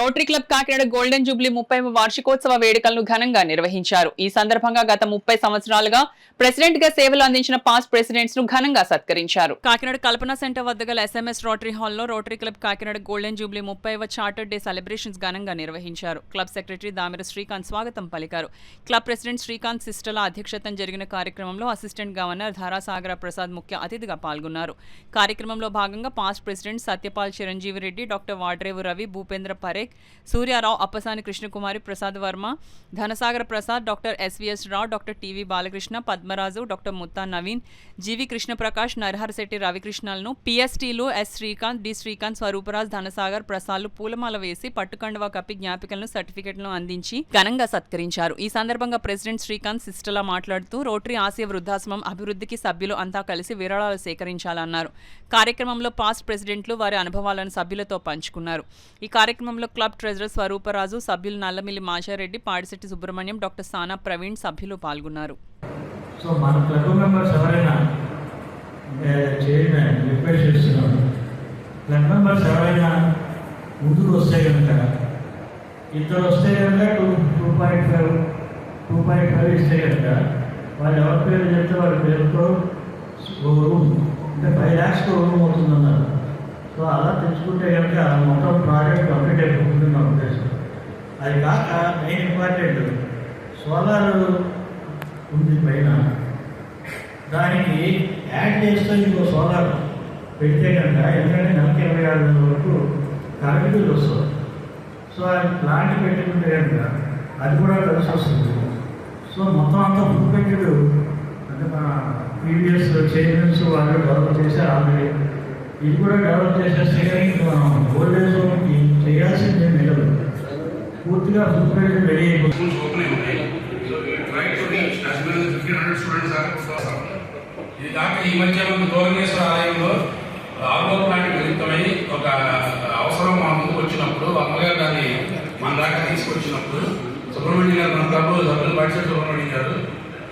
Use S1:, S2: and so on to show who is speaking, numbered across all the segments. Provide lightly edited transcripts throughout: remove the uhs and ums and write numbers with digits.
S1: Rotary club Kakinada golden jubilee 30వ వార్షికోత్సవ వేడుకలను ఘనంగా నిర్వహించారు. ఈ సందర్భంగా గత 30 సంవత్సరాలుగా ప్రెసిడెంట్ గా సేవలు అందించిన పాస్ట్ ప్రెసిడెంట్స్ ను ఘనంగా సత్కరించారు. కాకినాడ కల్పనా సెంటర్ వద్ద గల SMS రోటరీ హాల్లో rotary club Kakinada golden jubilee 30వ చార్టర్ డే సెలబ్రేషన్స్ ఘనంగా నిర్వహించారు. క్లబ్ సెక్రటరీ దామిర శ్రీకాంత్ స్వాగతం పలికారు. క్లబ్ ప్రెసిడెంట్ శ్రీకాంత్ సిస్టల అధ్యక్షతన జరిగిన కార్యక్రమంలో అసిస్టెంట్ గవర్నర్ ధారాసాగర ప్రసాద్ ముఖ్య అతిథిగా పాల్గొన్నారు. కార్యక్రమంలో భాగంగా past president Satyapal Chiranjeevi Reddy, doctor Vadrevu Ravi, Bhupendra Parekh, Suryarao, Appasani Krishnakumari, Prasad Varma, Dhanasagara Prasad, doctor SVS Rao, doctor TV Balakrishna, Padmaraju, doctor Mutta Naveen, G V Krishnaprakash, Naraharasetti రవికృష్ణలను, PSTలు S శ్రీకాంత్, D శ్రీకాంత్, స్వరూపరాజ్, ధనసాగర్ ప్రసాద్లు పూలమాల వేసి పట్టుకండువా కప్పి జ్ఞాపికలను సర్టిఫికెట్లను అందించి ఘనంగా సత్కరించారు. ఈ సందర్భంగా ప్రెసిడెంట్ శ్రీకాంత్ సిస్టలా మాట్లాడుతూ రోటరీ ఆసియా వృద్ధాశ్రమం అభివృద్ధికి సభ్యులు అంతా కలిసి విరాళాలు సేకరించాలన్నారు. కార్యక్రమంలో పాస్ట్ ప్రెసిడెంట్లు వారి అనుభవాలను సభ్యులతో పంచుకున్నారు. ఈ కార్యక్రమంలో క్లబ్ ట్రెజరర్ స్వరూపరాజు, సభ్యులు నల్లమిల్లి మాచారెడ్డి, పాడిశెట్టి సుబ్రహ్మణ్యం, డాక్టర్ సానా ప్రవీణ్ సభ్యులు పాల్గొన్నారు.
S2: సో మన క్లబ్ మెంబర్స్ ఎవరైనా రిక్వెస్ట్ చేస్తున్నాను, క్లబ్ మెంబర్స్ ఎవరైనా ముందుకు వస్తే కనుక ఇద్దరు వస్తే కనుక 2.5 ఇస్తే కనుక వాళ్ళు ఎవరి పేరు చెప్తే వాళ్ళ పేరుతో రూమ్ అంటే 5 lakhs రూమ్ అవుతుందన్నారు. సో అలా తెచ్చుకుంటే కనుక మొత్తం ప్రాజెక్ట్ కంప్లీట్ అయిపోతుంది నా ఉద్దేశం. అది కాక మెయిన్ ఇంపార్టెంట్ సోలార్ ఉంది పైన, దానికి యాడ్ చేస్తే ఇంకో సోలార్ పెడితే కనుక ఎందుకంటే నెలకి 26,000 వరకు కరెంట్ బిల్ వస్తుంది. సో అది ప్లాంట్ పెట్టుకుంటే కనుక అది కూడా కలిసి వస్తుంది. సో మొత్తం అంతా ఫుల్ అంటే మన ప్రీవియస్ చైర్మన్స్ వాళ్ళు డెవలప్ చేశారు ఆల్రెడీ. ఇది కూడా డెవలప్ చేసేస్తే కానీ మనం ఓల్డేజ్ హోమ్కి చేయాల్సిందే మిగలదు. పూర్తిగా ఫుల్ రెడీ అయిపోతుంది.
S3: ఇది కాక ఈ మధ్య మన గోవిందేశ్వర ఆలయంలో ఆర్ఓ ప్లాంట్ నిమిత్తమై ఒక అవసరం మా ముందుకు వచ్చినప్పుడు అమ్మగారు దాన్ని మన దాకా తీసుకొచ్చినప్పుడు సుబ్రహ్మణ్యం గారు మన క్లబ్ సభ్యులు బడ్జెట్ సుబ్రహ్మణ్యం గారు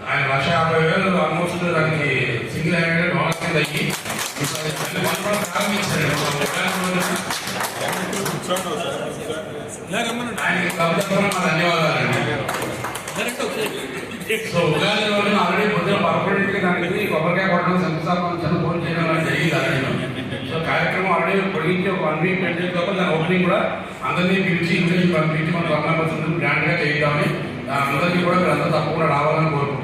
S3: ఆయన 150,000 ఆల్మోస్ట్ దానికి సింగిల్ హ్యాండెడ్ డెవలప్మెంట్ అయ్యి ప్రారంభించారు. ఆయన క్లబ్ తరఫున మా ధన్యవాదాలండి. సో ఉగాది రోజున ఆల్రెడీ పొద్దున 11కి దానికి కొబ్బరికాయ కొట్టడం, శంకుస్థాపన ఫోన్ చేయడం అనేది జరిగింది. సో కార్యక్రమం ఆల్రెడీ పొడిగించి ఒక 1 week పెంచే లోపల దాని ఓపెనింగ్ కూడా అందరినీ పిలిచి ఇంగ్లీష్ పంపించి మన గవర్నమెంట్ గ్రాండ్గా చేద్దామని అందరికీ కూడా మీరు అందరూ తప్పకుండా రావాలని కోరుకుంటున్నాను.